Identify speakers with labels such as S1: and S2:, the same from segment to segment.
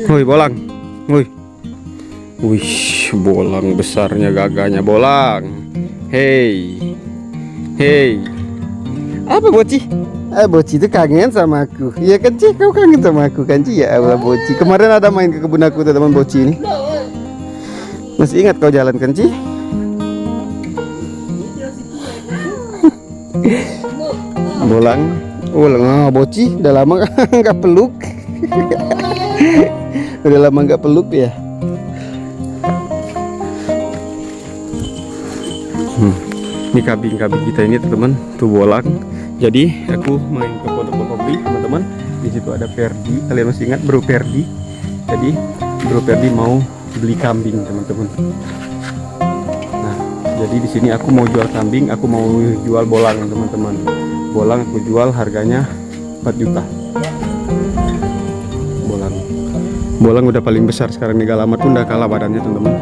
S1: Woi bolang, woi, wih bolang besarnya gagahnya bolang. Hei, hei, apa Boci? Boci itu kangen sama aku. Iya kan Ci, kau kangen sama aku kan Ci? Ya Allah Boci. Kemarin ada main ke kebun aku tuh teman Boci ini. Masih ingat kau jalan kan Ci? Bolang, oh Boci, udah lama nggak peluk. Udah lama nggak peluk ya. Ini kambing-kambing kita ini teman-teman tuh bolang. Jadi aku main ke Pondok Kopi teman-teman. Di situ ada Ferdi. Kalian masih ingat Bro Ferdi? Jadi Bro Ferdi mau beli kambing teman-teman. Nah, jadi di sini aku mau jual kambing, aku mau jual bolang teman-teman. Bolang aku jual harganya 4 juta. Bolang udah paling besar sekarang nih, Galamat pun udah kalah badannya teman-teman.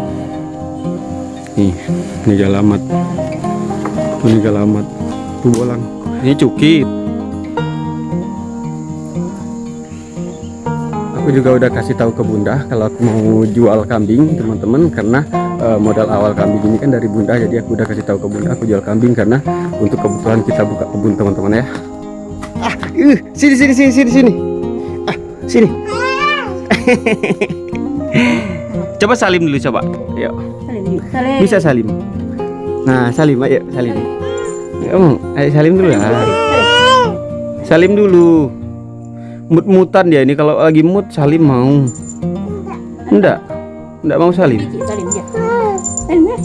S1: Nih Galamat. Ini Galamat. Tuh bolang. Ini cukit. Aku juga udah kasih tahu ke Bunda kalau aku mau jual kambing teman-teman, karena modal awal kambing ini kan dari Bunda. Jadi aku udah kasih tahu ke Bunda aku jual kambing karena untuk kebutuhan kita buka kebun teman-teman ya. Sini. Sini. Coba salim dulu coba. Yuk.
S2: Salim.
S1: Bisa salim. Nah, salim ayo salim. Ayo salim dulu ya. Salim dulu. Mut-mutan dia ini, kalau lagi mut salim mau. Enggak mau salim.
S2: Salim dia. Salim.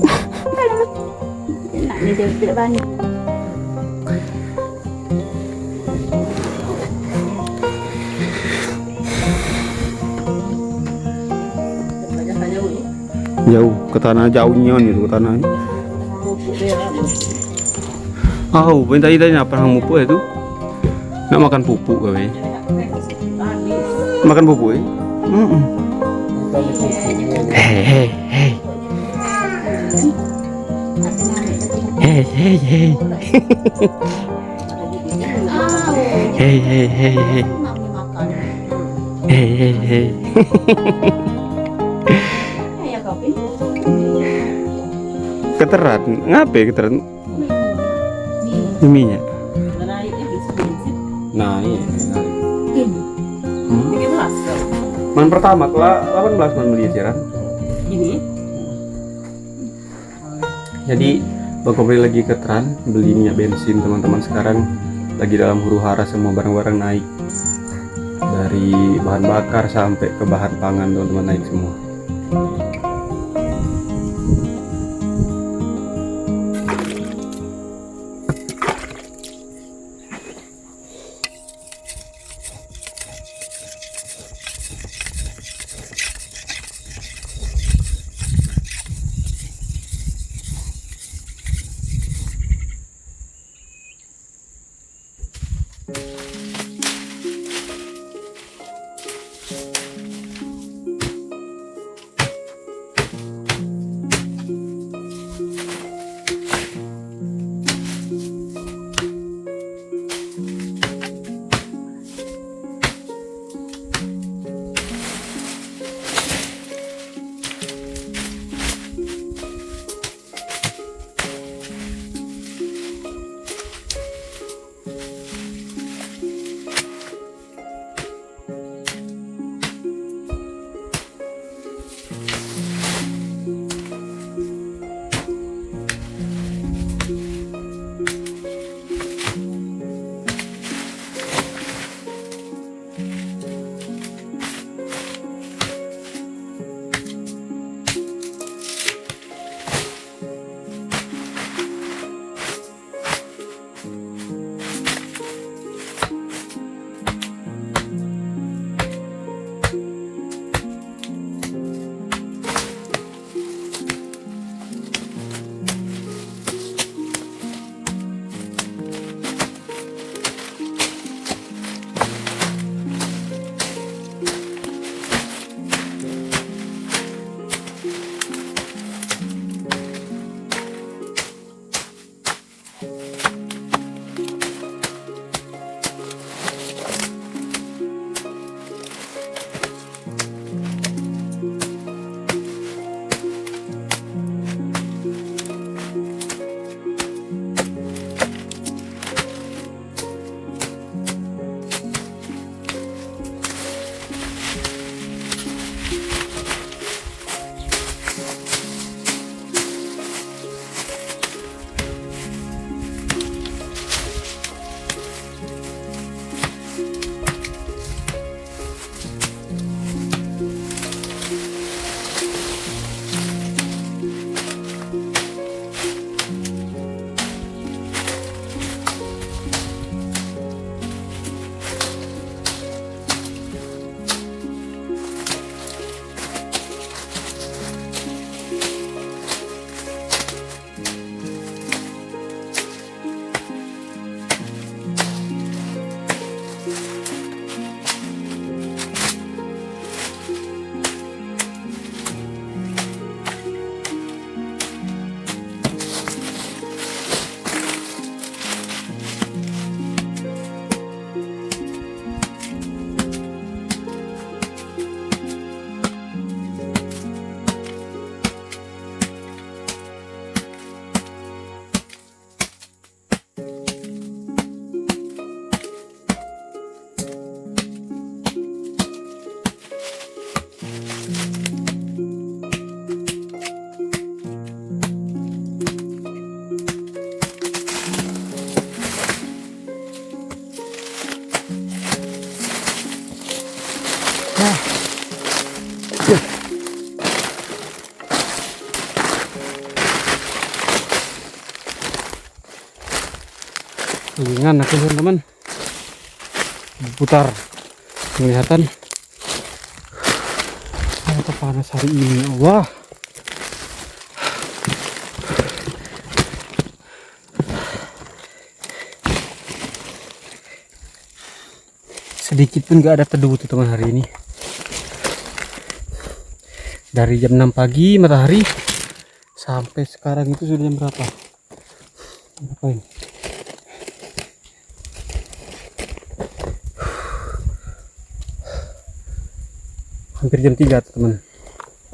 S2: Nak dia tidak banyak.
S1: Jauh ke tanah jauhnya gitu, ke tanah. Bentar tadi apa yang pupuk itu? Nak makan pupuk gawe. Makan pupuk ya? Hei. Keteran, ngapain keteran? Minyak. Nah, iya. Man pertama kelas 18 man beli siaran.
S2: Ini.
S1: Jadi Bang Kopri lagi keteran beli minyak bensin teman-teman. Sekarang lagi dalam huru-hara, semua barang-barang naik. Dari bahan bakar sampai ke bahan pangan teman-teman naik semua. Kelingan aku teman-teman. Putar. Kelihatan. Apa panas hari ini, Allah. Sedikit pun gak ada teduh tuh teman hari ini. Dari jam 6 pagi matahari sampai sekarang itu sudah jam berapa? Berapa ini? Hampir jam 3 teman.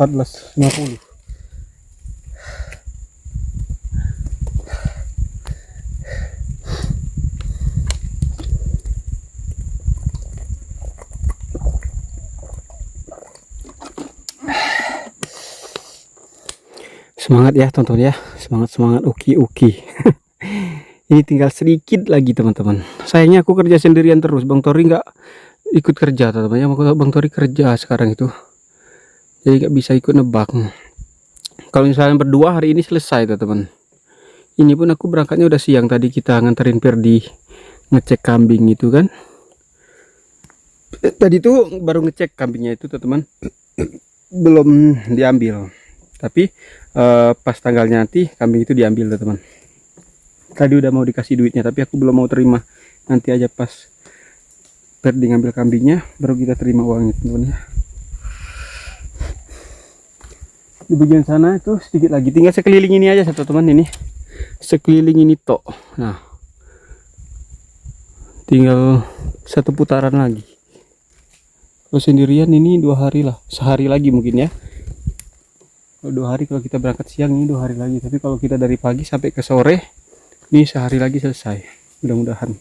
S1: 14.50. Semangat ya teman-teman ya, semangat uki. Ini tinggal sedikit lagi teman-teman. Sayangnya aku kerja sendirian terus, Bang Tori nggak ikut kerja teman-teman ya. Bang Tori kerja sekarang itu, jadi nggak bisa ikut nebak. Kalau misalnya berdua hari ini selesai teman-teman. Ini pun aku berangkatnya udah siang, tadi kita nganterin Perdi ngecek kambing itu kan. Tadi tuh baru ngecek kambingnya itu teman-teman, belum diambil. Tapi pas tanggalnya nanti kambing itu diambil teman. Tadi udah mau dikasih duitnya, tapi aku belum mau terima. Nanti aja pas Perdi ngambil kambingnya baru kita terima uangnya teman-teman ya. Di bagian sana itu sedikit lagi, tinggal sekeliling ini aja satu teman, ini sekeliling ini tok. Nah, tinggal satu putaran lagi. Kalau sendirian ini 2 hari lah, sehari lagi mungkin ya. Kalau 2 hari, kalau kita berangkat siang ini 2 hari lagi. Tapi kalau kita dari pagi sampai ke sore, ini sehari lagi selesai. Mudah-mudahan.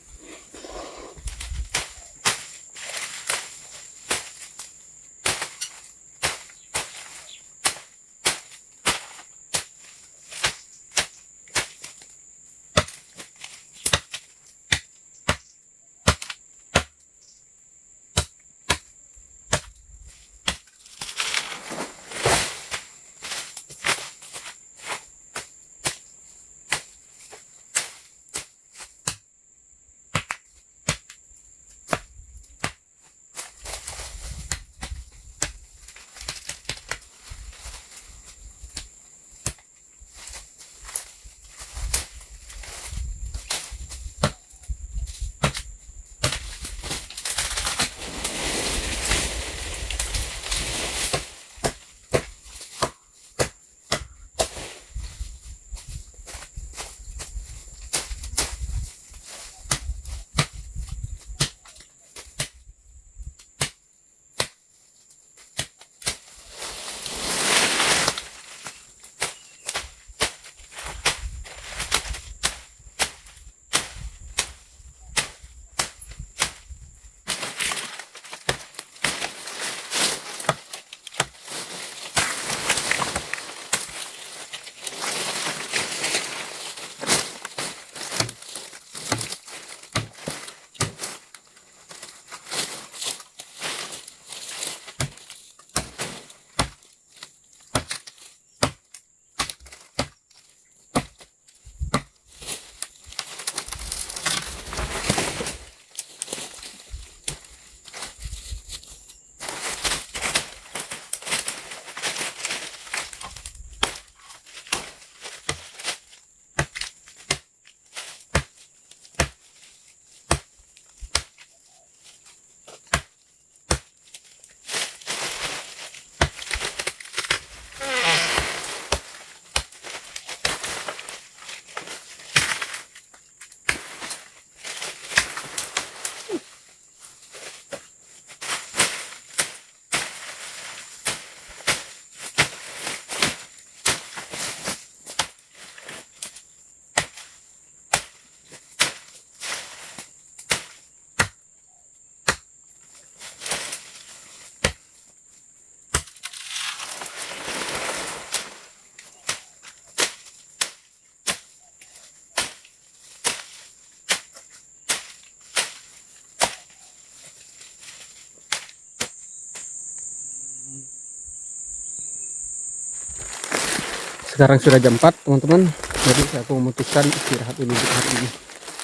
S1: Sekarang sudah jam 4 teman-teman, jadi aku memutuskan istirahat dulu untuk hari ini.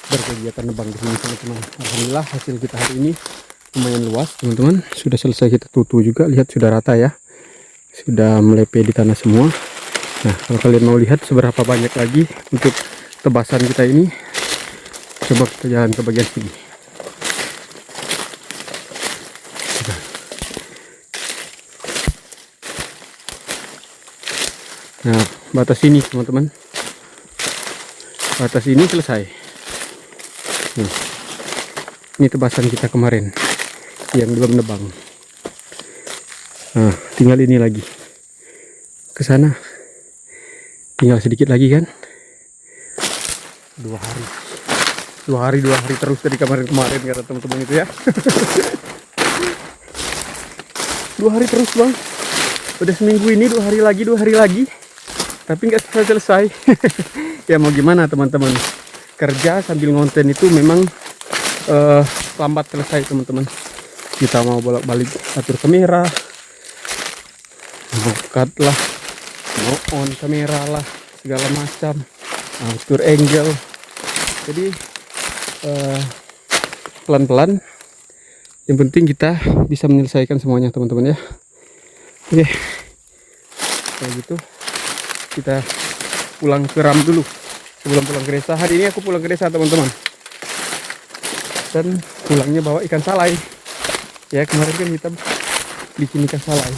S1: berkegiatan nebang di sini teman-teman. Alhamdulillah hasil kita hari ini lumayan luas teman-teman. Sudah selesai kita tutu juga, lihat sudah rata ya, sudah melepe di tanah semua. Nah kalau kalian mau lihat seberapa banyak lagi untuk tebasan kita ini, coba kita jalan ke bagian sini. Nah batas ini teman-teman, batas ini selesai. Ini tebasan kita kemarin yang belum nebang. Nah tinggal ini lagi ke sana, tinggal sedikit lagi kan. 2 hari terus dari kemarin kata teman-teman itu ya. 2 hari terus bang, udah seminggu ini 2 hari lagi tapi nggak selesai. Ya mau gimana teman-teman, kerja sambil ngonten itu memang lambat selesai teman-teman. Kita mau bolak-balik atur kamera, mau cut lah, mau on kamera lah, segala macam, atur angle. Jadi pelan-pelan, yang penting kita bisa menyelesaikan semuanya teman-teman ya. Oke, kalau gitu kita pulang ke Ram dulu sebelum pulang ke desa. Hari ini aku pulang ke desa teman-teman, dan pulangnya bawa ikan salai ya. Kemarin kan kita bikin ikan salai.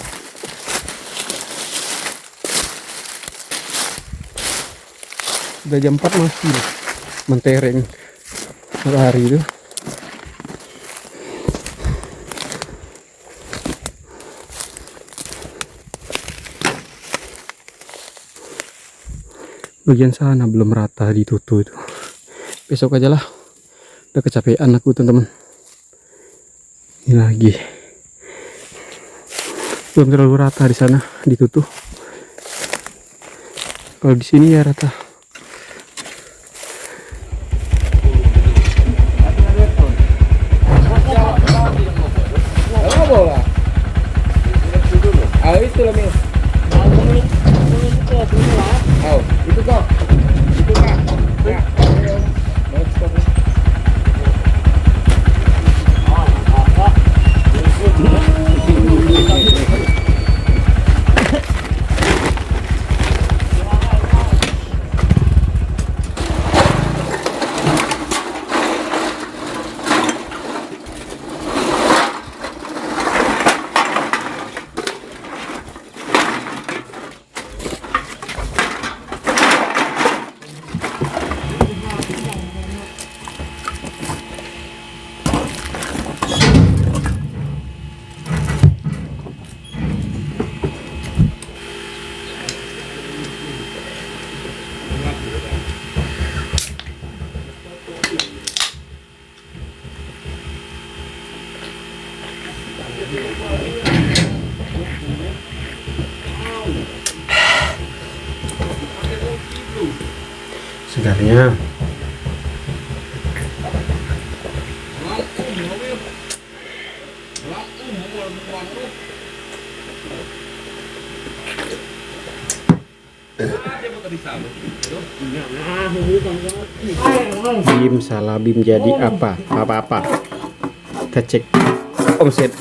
S1: Udah jam 4 masih mentereng matahari itu. Bagian sana belum rata ditutu itu. Besok aja lah. Udah kecapean aku teman-teman. Ini lagi. Belum terlalu rata di sana ditutu. Kalau di sini ya rata. Segarnya Bim salah Bim jadi apa kita cek omset.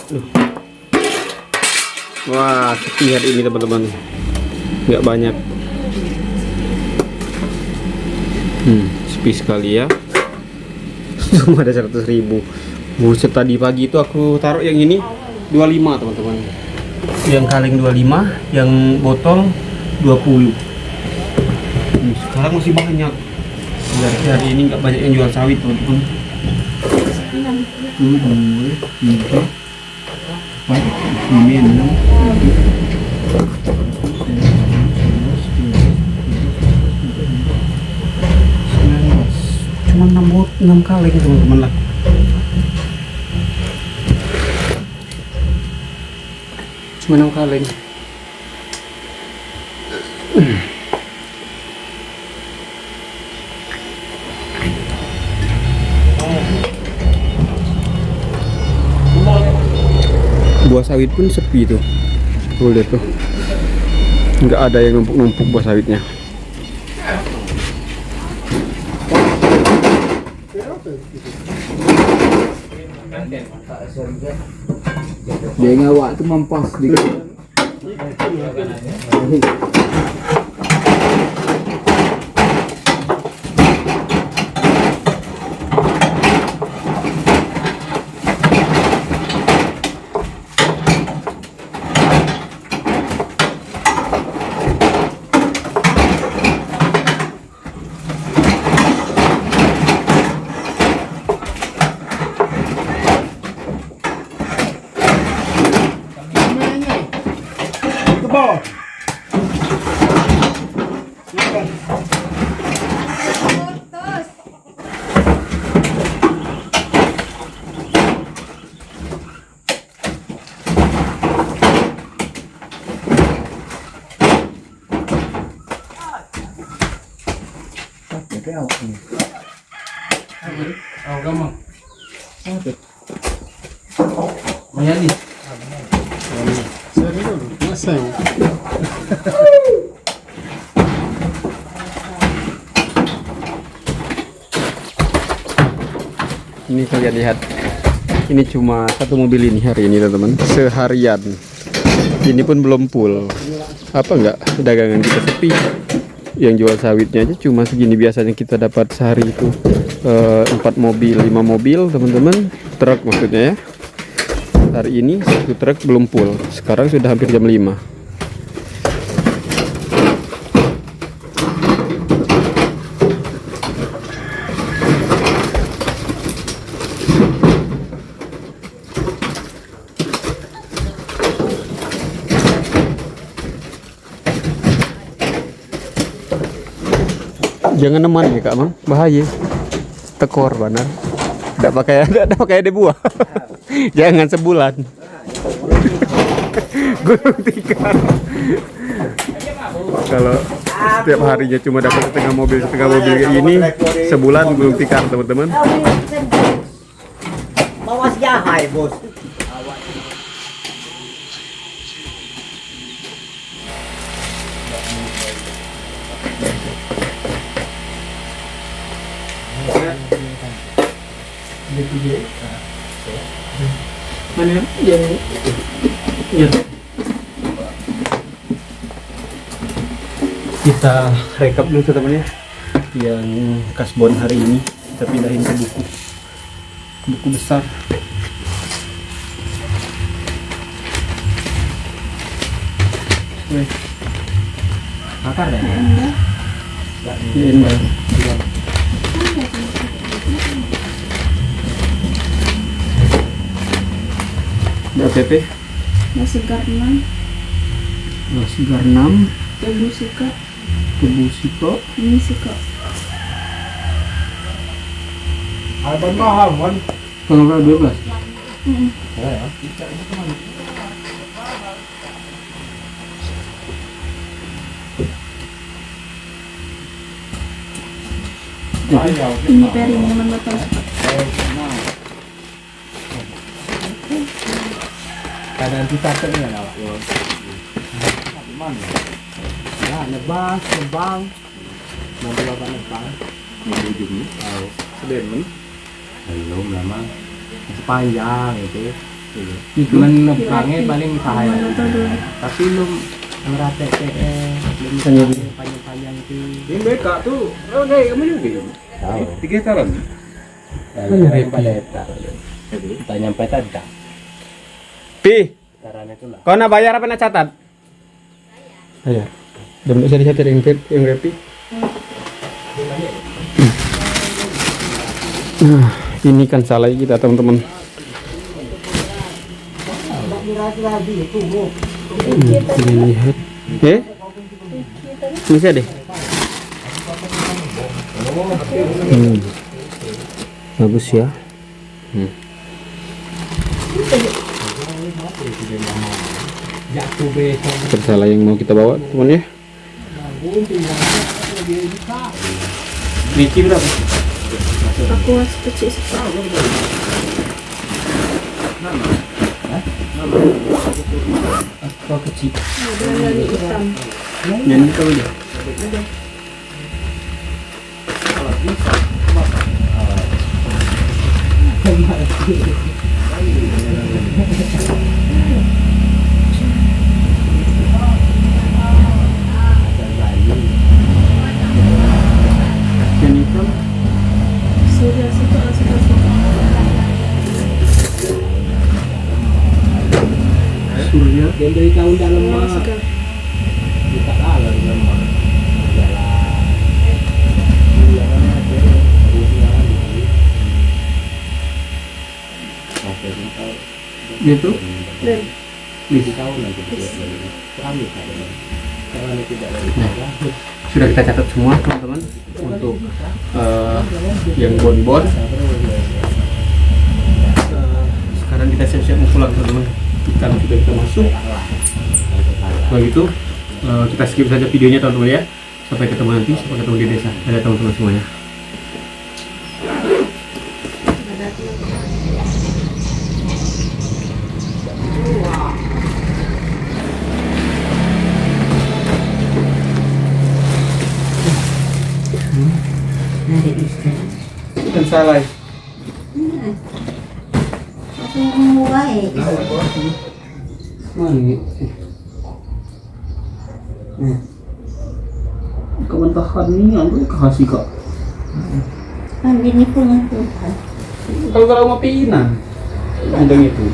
S1: Wah sepi hari ini teman-teman, nggak banyak. Sepi sekali ya. Cuma ada 100.000. Buset, tadi pagi itu aku taruh yang ini 25 teman-teman. Yang kaleng 25, yang botol 20. Sekarang masih banyak. Berarti hari ini nggak banyak yang jual sawit teman-teman. Cuma 6 kaleng teman-teman lah. Cuma 6 kaleng. Buah sawit pun sepi tuh. Tuh lihat tuh. Nggak ada yang numpuk-numpuk buah sawitnya.
S3: Dia ngawak tu mampas di. Mayali.
S1: Ini kalian lihat, ini cuma satu mobil ini hari ini teman-teman, seharian. Ini pun belum full. Apa enggak dagangan kita sepi? Yang jual sawitnya aja cuma segini, biasanya kita dapat sehari itu 4 mobil, 5 mobil teman-teman, truk maksudnya ya. Hari ini satu truk belum full, sekarang sudah hampir jam 5. Jangan neman ya Kak Mang, bahaya. Tekor benar. Tidak pakai ada buah. Jangan sebulan. Gulung tikar. Kalau setiap harinya cuma dapat setengah mobil kayak ini, sebulan gulung tikar teman-teman.
S4: Mawas jahai bos.
S1: Mana yang ya. Kita rekap dulu teman-teman ya, yang kasbon hari ini kita pindahin ke buku besar.
S3: Akar dah.
S1: Indah. BPP
S2: Nasi garnam,
S1: nasi garnam,
S2: tebu suka, ini suka.
S3: Abang mahal kan?
S1: tanggal 12.
S2: Ini piring teman botol.
S3: Kadang kita tengah awak. Mana? Nah, nebang. Nanti bapak nebang. Ujungnya.
S1: Sedemen.
S3: Belum lama. Sepanjang itu. Cuman nebangnya paling bahaya. Tapi belum merata belum panjang itu.
S4: Ini mereka tuh, oh deh kamu juga.
S3: Tahu.
S4: 3 tahun.
S3: Kita nyampe tadi.
S1: Pi,
S3: Caranya itu lah.
S1: kau nak bayar apa nak catat? Bayar. Udah bisa dicatat yang repi. Nah, ini kan salah kita teman-teman. Kita lihat. Bisa deh. Bagus ya. Tersalah yang mau kita bawa teman ya. Biji berapa?
S2: Aku harus kecil sekali.
S1: Kau kecil.
S2: Ada lagi hitam.
S1: Yang ini kau aja. Yang hitam
S2: Surya suka suka.
S1: surya.
S3: Yang dari tahun dalam
S2: Oh,
S3: mah.
S2: suka.
S3: Kita kalah dalam mah.
S1: Gitu.
S2: Dan
S1: Sudah kita catat semua teman-teman untuk yang bon-bon. Sekarang kita siap-siap mau pulang teman-teman. Karena sudah kita masuk. Kalau gitu kita skip saja videonya teman-teman ya. Sampai ketemu nanti, sampai ketemu di desa. Ada teman-teman semuanya. Kan salah. Kawan tahan ni, aku kasih kak.
S5: Ini punya Tuhan.
S1: Kalau mau pinan, ada itu.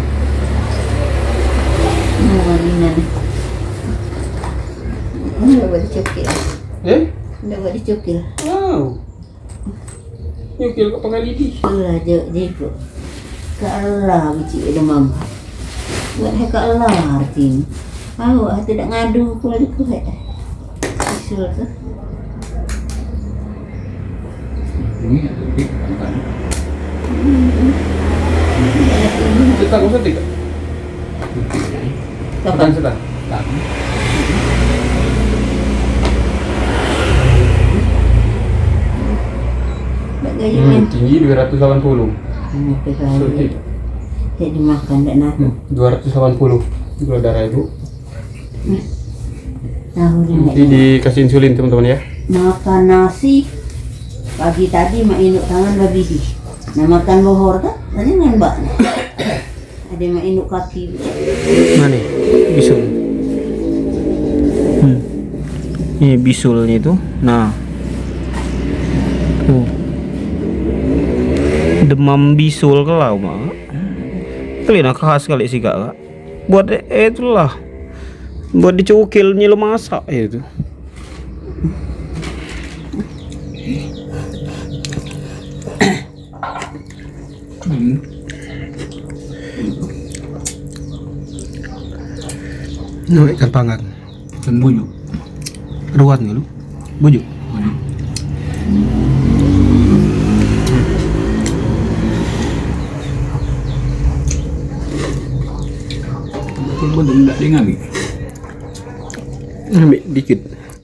S5: Mawalinan. Nggak boleh cukil. Nggak boleh cukil.
S1: Wow. Nyukil ke pengalidi.
S5: Sudah jauh. Ke Allah bici ada mama. Nggak ke Allah artinya. Awak tidak ngadu pula di kuat. Isul tu.
S1: Setang usah tidak?
S5: Kapan?
S1: Setang.
S5: Tak gaya
S1: Tinggi 280.
S5: Sulit. Jadi makan tak nak.
S1: 280 gula darah ibu.
S5: Tahu
S1: Nanti
S5: dia.
S1: dikasih insulin teman-teman ya.
S5: Makan nasi. Pagi tadi mak induk tangan babi di. Nah makan bohor tak? Tadi main bak. Ada mak induk kaki.
S1: Mana? Bisul. Ini bisulnya itu. Nah. Tuh. Demam bisul kalau mah. Kelina khas kali sih kak. Buat itulah. Buat dicukil nyilo masak itu. Ikan panggang.
S3: Ikan bujuk.
S1: Ruat nggak lu? Bujuk.
S3: Ikan bujuk enggak dia ngambil.
S1: Ambil dikit.